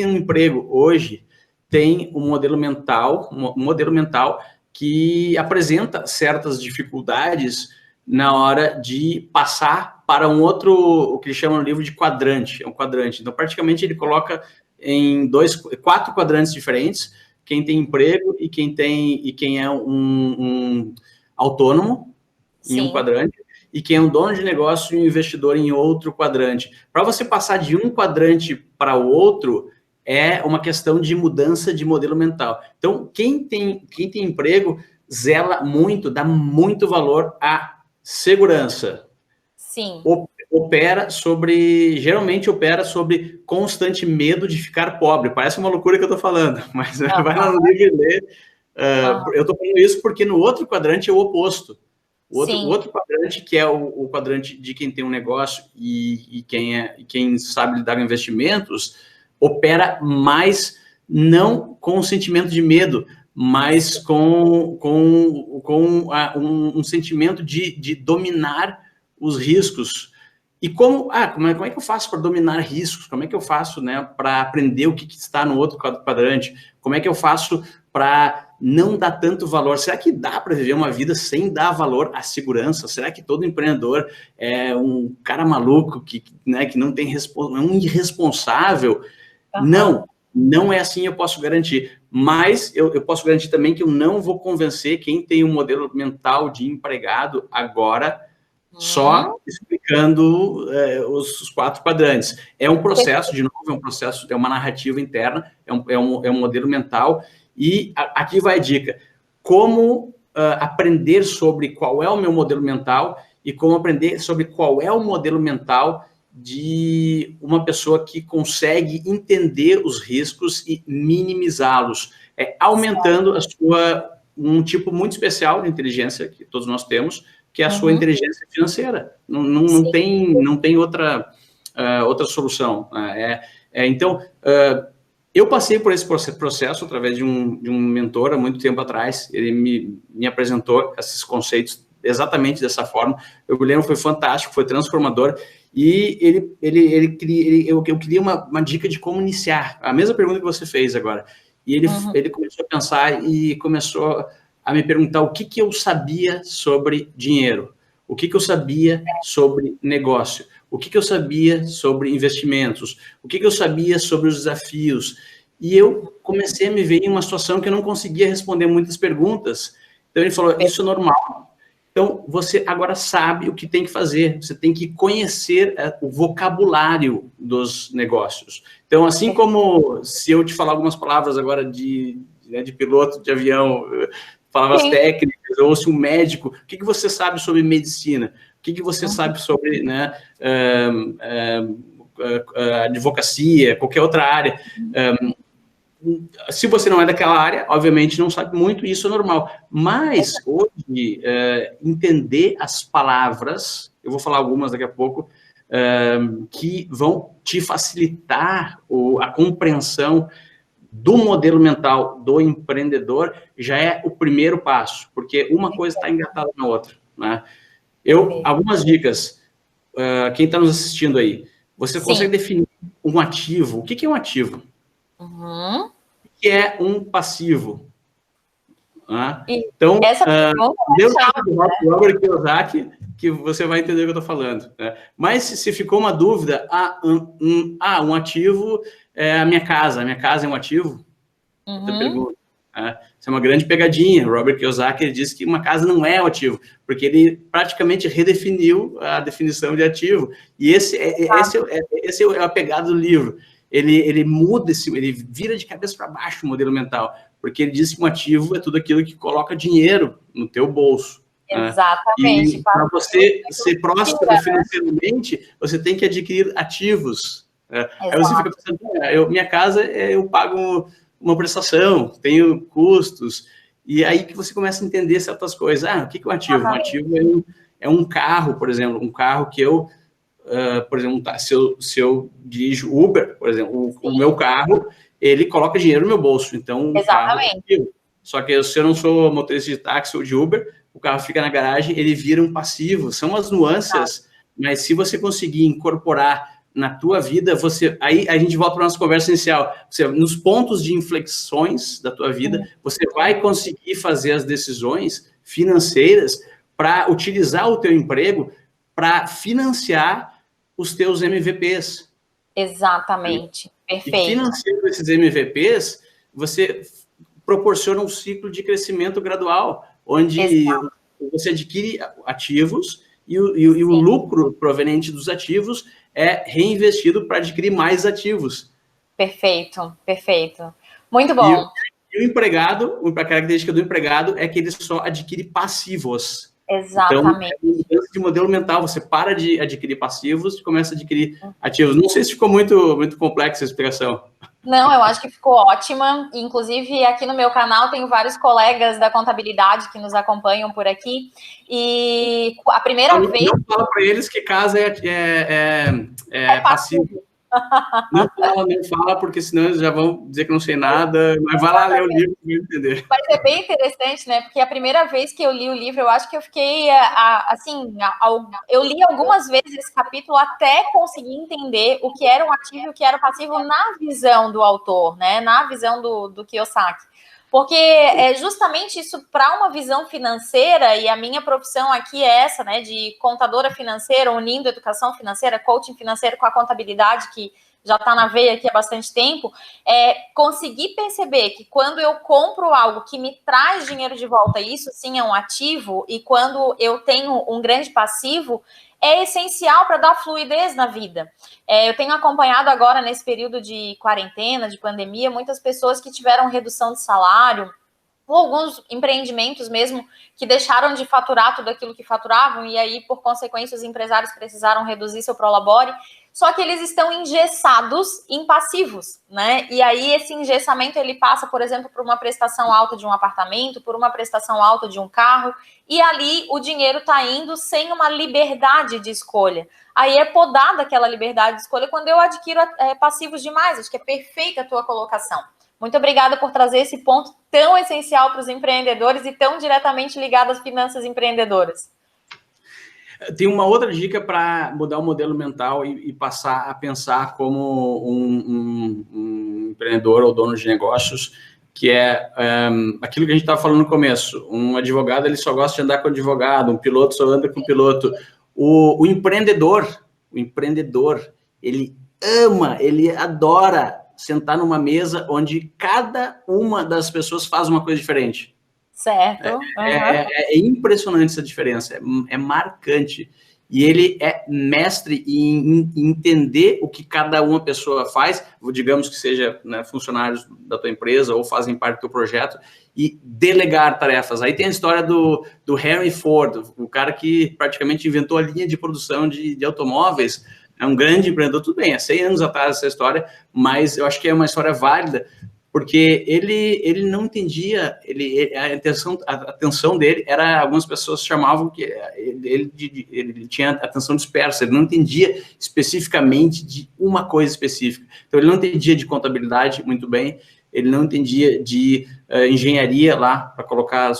um emprego hoje tem um modelo mental que apresenta certas dificuldades na hora de passar para um outro, o que eles chamam no livro de quadrante, é um quadrante. Então, praticamente, ele coloca em 4 quadrantes diferentes, quem tem emprego e quem é um autônomo, em um quadrante, e quem é um dono de negócio e um investidor em outro quadrante. Para você passar de um quadrante para o outro, é uma questão de mudança de modelo mental. Então, quem tem emprego zela muito, dá muito valor à segurança. Sim. Geralmente opera sobre constante medo de ficar pobre. Parece uma loucura que eu estou falando, mas vai lá no livro e lê. Eu estou falando isso porque no outro quadrante é o oposto. O outro quadrante, que é o quadrante de quem tem um negócio e quem sabe lidar com investimentos, opera mais não com o sentimento de medo, mas com um sentimento de dominar os riscos. E como é que eu faço para dominar riscos? Como é que eu faço, né, para aprender o que está no outro quadrante? Como é que eu faço para não dar tanto valor? Será que dá para viver uma vida sem dar valor à segurança? Será que todo empreendedor é um cara maluco que não tem é um irresponsável? Não é assim, eu posso garantir. Mas eu posso garantir também que eu não vou convencer quem tem um modelo mental de empregado agora só explicando os 4 quadrantes. É um processo, de novo, é uma narrativa interna, é um modelo mental. E aqui vai a dica: como aprender sobre qual é o meu modelo mental e como aprender sobre qual é o modelo mental de uma pessoa que consegue entender os riscos e minimizá-los, aumentando um tipo muito especial de inteligência que todos nós temos, que é a sua inteligência financeira. Não tem outra solução. Então, eu passei por esse processo através de um mentor há muito tempo atrás. Ele me apresentou esses conceitos exatamente dessa forma. Eu me lembro, foi fantástico, foi transformador. E eu queria uma dica de como iniciar. A mesma pergunta que você fez agora. E ele começou a pensar e começou a me perguntar o que eu sabia sobre dinheiro, o que eu sabia sobre negócio, o que eu sabia sobre investimentos, o que eu sabia sobre os desafios. E eu comecei a me ver em uma situação que eu não conseguia responder muitas perguntas. Então, ele falou, isso é normal. Então, você agora sabe o que tem que fazer. Você tem que conhecer o vocabulário dos negócios. Então, assim como se eu te falar algumas palavras agora de piloto de avião, palavras técnicas, ou se um médico, o que você sabe sobre medicina? que você sabe sobre, né, advocacia, qualquer outra área. Se você não é daquela área, obviamente não sabe muito, isso é normal. Mas, hoje, entender as palavras, eu vou falar algumas daqui a pouco, que vão te facilitar a compreensão do modelo mental do empreendedor, já é o primeiro passo, porque uma coisa está engatada na outra, né? Algumas dicas, quem está nos assistindo aí, você consegue definir um ativo? O que é um ativo? O que é um passivo? Então, dê o nome do Robert Kiyosaki, que você vai entender o que eu estou falando. Né? Mas se ficou uma dúvida, um ativo é a minha casa é um ativo? Outra pergunta. Isso é uma grande pegadinha. Robert Kiyosaki, ele disse que uma casa não é um ativo, porque ele praticamente redefiniu a definição de ativo. E esse é a pegada do livro. Ele muda, ele vira de cabeça para baixo o modelo mental, porque ele diz que um ativo é tudo aquilo que coloca dinheiro no teu bolso. Exatamente. E para você ser próspero financeiramente, você tem que adquirir ativos. Aí você fica pensando, minha casa, eu pago uma prestação, tenho custos, e aí que você começa a entender certas coisas. O que é um ativo? Um ativo é um carro, por exemplo, um carro que eu, por exemplo, se eu dirijo Uber, por exemplo, o meu carro, ele coloca dinheiro no meu bolso, então o carro é ativo. Só que se eu não sou motorista de táxi ou de Uber, o carro fica na garagem, ele vira um passivo. São as nuances, mas se você conseguir incorporar na tua vida, aí a gente volta para a nossa conversa inicial. Nos pontos de inflexões da tua vida, você vai conseguir fazer as decisões financeiras para utilizar o teu emprego para financiar os teus MVPs. Exatamente. Perfeito. E financiando esses MVPs, você proporciona um ciclo de crescimento gradual, onde você adquire ativos e o lucro proveniente dos ativos é reinvestido para adquirir mais ativos. Perfeito, perfeito. Muito bom. E o empregado, a característica do empregado é que ele só adquire passivos. Exatamente. Então, é uma mudança de modelo mental. Você para de adquirir passivos e começa a adquirir ativos. Não sei se ficou muito complexa a explicação. Não, eu acho que ficou ótima. Inclusive, aqui no meu canal, tenho vários colegas da contabilidade que nos acompanham por aqui. E a primeira vez... Não fala para eles que casa é passivo. Não fala, porque senão eles já vão dizer que não sei nada. Mas vai lá ler o livro para entender. Vai ser bem interessante, né? Porque a primeira vez que eu li o livro, eu acho que eu fiquei, assim, eu li algumas vezes esse capítulo até conseguir entender o que era um ativo e o que era passivo na visão do autor, né? Na visão do Kiyosaki. Porque é justamente isso, para uma visão financeira, e a minha profissão aqui é essa, né, de contadora financeira, unindo educação financeira, coaching financeiro com a contabilidade, que já está na veia aqui há bastante tempo, conseguir perceber que quando eu compro algo que me traz dinheiro de volta, isso sim é um ativo, e quando eu tenho um grande passivo, é essencial para dar fluidez na vida. Eu tenho acompanhado agora, nesse período de quarentena, de pandemia, muitas pessoas que tiveram redução de salário, ou alguns empreendimentos mesmo que deixaram de faturar tudo aquilo que faturavam, e aí, por consequência, os empresários precisaram reduzir seu prolabore, só que eles estão engessados em passivos, né? E aí esse engessamento, ele passa, por exemplo, por uma prestação alta de um apartamento, por uma prestação alta de um carro, e ali o dinheiro está indo sem uma liberdade de escolha. Aí é podada aquela liberdade de escolha quando eu adquiro passivos demais. Acho que é perfeita a tua colocação. Muito obrigada por trazer esse ponto tão essencial para os empreendedores e tão diretamente ligado às finanças empreendedoras. Tem uma outra dica para mudar o modelo mental e passar a pensar como um empreendedor ou dono de negócios, que é aquilo que a gente estava falando no começo. Um advogado, ele só gosta de andar com advogado, um piloto só anda com piloto. O empreendedor, ele ama, ele adora sentar numa mesa onde cada uma das pessoas faz uma coisa diferente. Certo. É impressionante essa diferença, é marcante. e ele é mestre em entender o que cada uma pessoa faz, digamos que seja, né, funcionários da tua empresa ou fazem parte do teu projeto, e delegar tarefas. Aí tem a história do Henry Ford, o cara que praticamente inventou a linha de produção de automóveis, é um grande empreendedor, tudo bem, há 100 anos atrás essa história, mas eu acho que é uma história válida, porque ele não entendia, a atenção dele era, algumas pessoas chamavam que ele tinha atenção dispersa, ele não entendia especificamente de uma coisa específica. Então, ele não entendia de contabilidade muito bem, ele não entendia de engenharia lá, para colocar,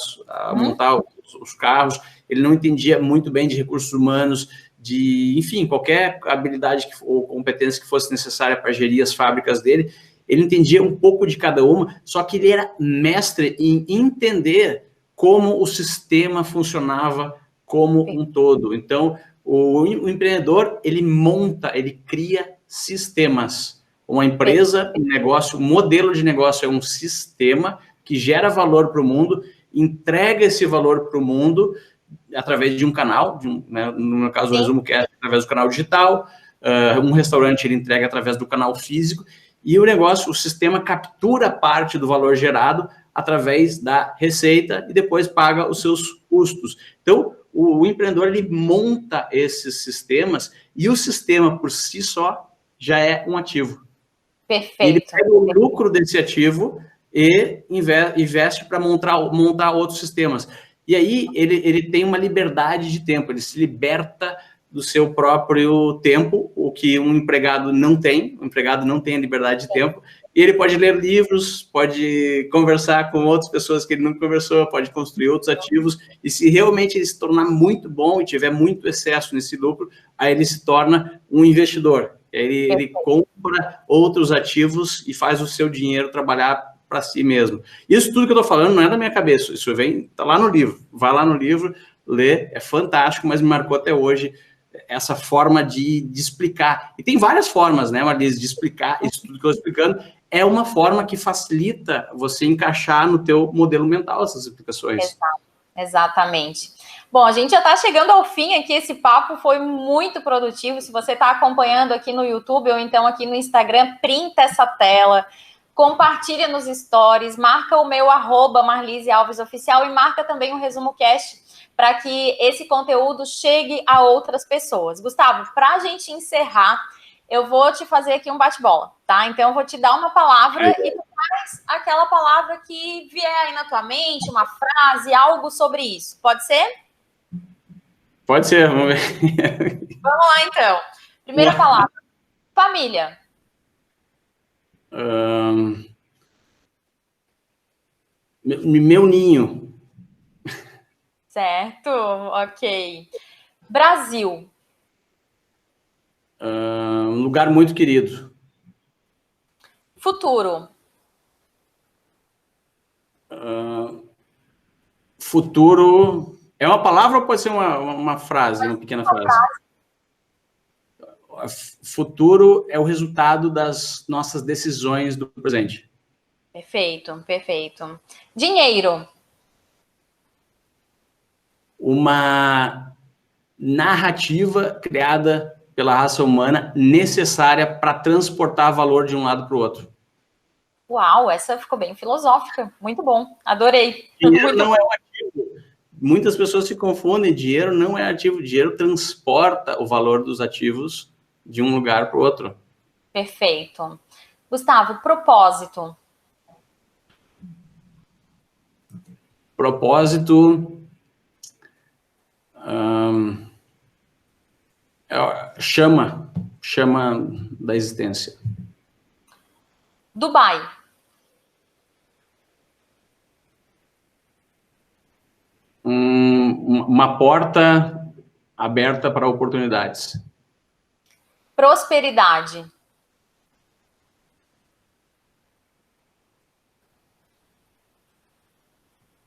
montar os carros, ele não entendia muito bem de recursos humanos, enfim, qualquer habilidade ou competência que fosse necessária para gerir as fábricas dele. Ele entendia um pouco de cada uma, só que ele era mestre em entender como o sistema funcionava como um todo. Então, o empreendedor, ele cria sistemas. Uma empresa, um negócio, um modelo de negócio é um sistema que gera valor para o mundo, entrega esse valor para o mundo através de um canal, né, no meu caso, o resumo que é através do canal digital, um restaurante ele entrega através do canal físico, e o negócio, o sistema captura parte do valor gerado através da receita e depois paga os seus custos. Então, o empreendedor, ele monta esses sistemas e o sistema por si só já é um ativo. Perfeito. Ele pega o lucro desse ativo e investe para montar outros sistemas. E aí ele tem uma liberdade de tempo, ele se liberta do seu próprio tempo, o que um empregado não tem. O empregado não tem a liberdade de tempo. E ele pode ler livros, pode conversar com outras pessoas que ele nunca conversou, pode construir outros ativos. E se realmente ele se tornar muito bom e tiver muito excesso nesse lucro, aí ele se torna um investidor. Ele compra outros ativos e faz o seu dinheiro trabalhar para si mesmo. Isso tudo que eu estou falando não é da minha cabeça, isso está lá no livro. Vai lá no livro, lê, é fantástico, mas me marcou até hoje essa forma de explicar. E tem várias formas, né, Marlise, de explicar isso tudo que eu estou explicando. É uma forma que facilita você encaixar no teu modelo mental essas explicações. Exatamente. Bom, a gente já está chegando ao fim aqui, esse papo foi muito produtivo. Se você está acompanhando aqui no YouTube ou então aqui no Instagram, printa essa tela, compartilha nos stories, marca o meu @MarliseAlvesOficial e marca também o Resumo Cast para que esse conteúdo chegue a outras pessoas. Gustavo, para a gente encerrar, eu vou te fazer aqui um bate-bola, tá? Então, eu vou te dar uma palavra e tu faz aquela palavra que vier aí na tua mente, uma frase, algo sobre isso. Pode ser? Pode ser, vamos ver. Vamos lá, então. Primeira palavra. Família. Meu ninho. Certo, ok. Brasil. Um lugar muito querido. Futuro. Futuro é uma palavra ou pode ser uma frase, uma pequena frase? Futuro é o resultado das nossas decisões do presente. Perfeito, perfeito. Dinheiro. Uma narrativa criada pela raça humana necessária para transportar valor de um lado para o outro. Uau, essa ficou bem filosófica. Muito bom, adorei. Dinheiro muito não é um ativo. Muitas pessoas se confundem. Dinheiro não é ativo. Dinheiro transporta o valor dos ativos de um lugar para o outro. Perfeito. Gustavo, propósito. Propósito... chama da existência. Dubai. Uma porta aberta para oportunidades. Prosperidade.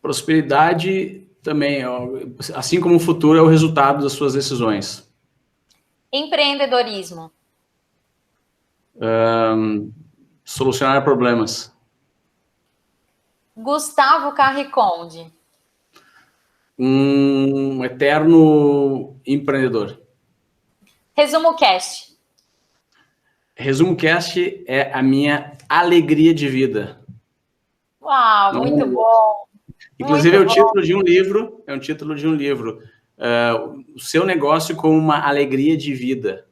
Prosperidade também, assim como o futuro, é o resultado das suas decisões. Empreendedorismo. Solucionar problemas. Gustavo Carriconde. Um eterno empreendedor. Resumo Cast é a minha alegria de vida. Uau, muito bom. Inclusive, é o título de um livro, o seu negócio como uma alegria de vida.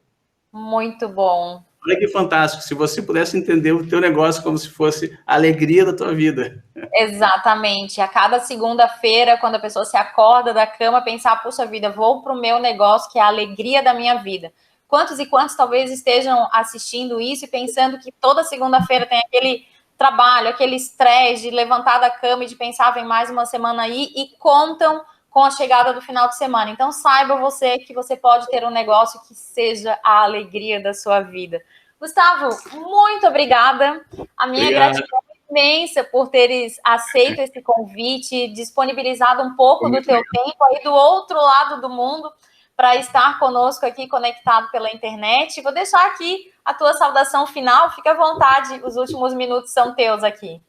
Muito bom. Olha que fantástico, se você pudesse entender o teu negócio como se fosse a alegria da tua vida. Exatamente. A cada segunda-feira, quando a pessoa se acorda da cama, pensar, puxa vida, vou para o meu negócio, que é a alegria da minha vida. Quantos e quantos talvez estejam assistindo isso e pensando que toda segunda-feira tem aquele trabalho, aquele estresse de levantar da cama e de pensar, vem mais uma semana aí, e contam com a chegada do final de semana. Então, saiba você que você pode ter um negócio que seja a alegria da sua vida. Gustavo, muito obrigada. A minha gratidão imensa por teres aceito esse convite, disponibilizado um pouco do teu tempo aí do outro lado do mundo para estar conosco aqui conectado pela internet. Vou deixar aqui a tua saudação final, fica à vontade, os últimos minutos são teus aqui.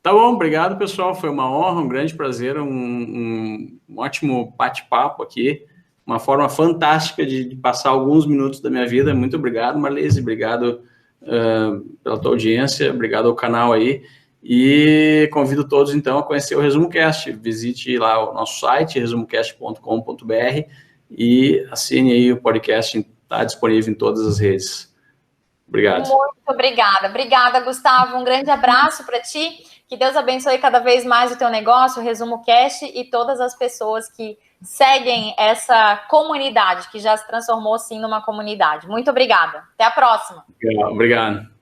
Tá bom, obrigado, pessoal, foi uma honra, um grande prazer, um ótimo bate-papo aqui, uma forma fantástica de passar alguns minutos da minha vida. Muito obrigado, Marlise, obrigado pela tua audiência, obrigado ao canal aí, e convido todos, então, a conhecer o Resumo Cast. Visite lá o nosso site, resumocast.com.br, e assine aí o podcast, está disponível em todas as redes. Obrigado. Muito obrigada. Obrigada, Gustavo. Um grande abraço para ti. Que Deus abençoe cada vez mais o teu negócio, o Resumo Cast, e todas as pessoas que seguem essa comunidade, que já se transformou, sim, numa comunidade. Muito obrigada. Até a próxima. Obrigado.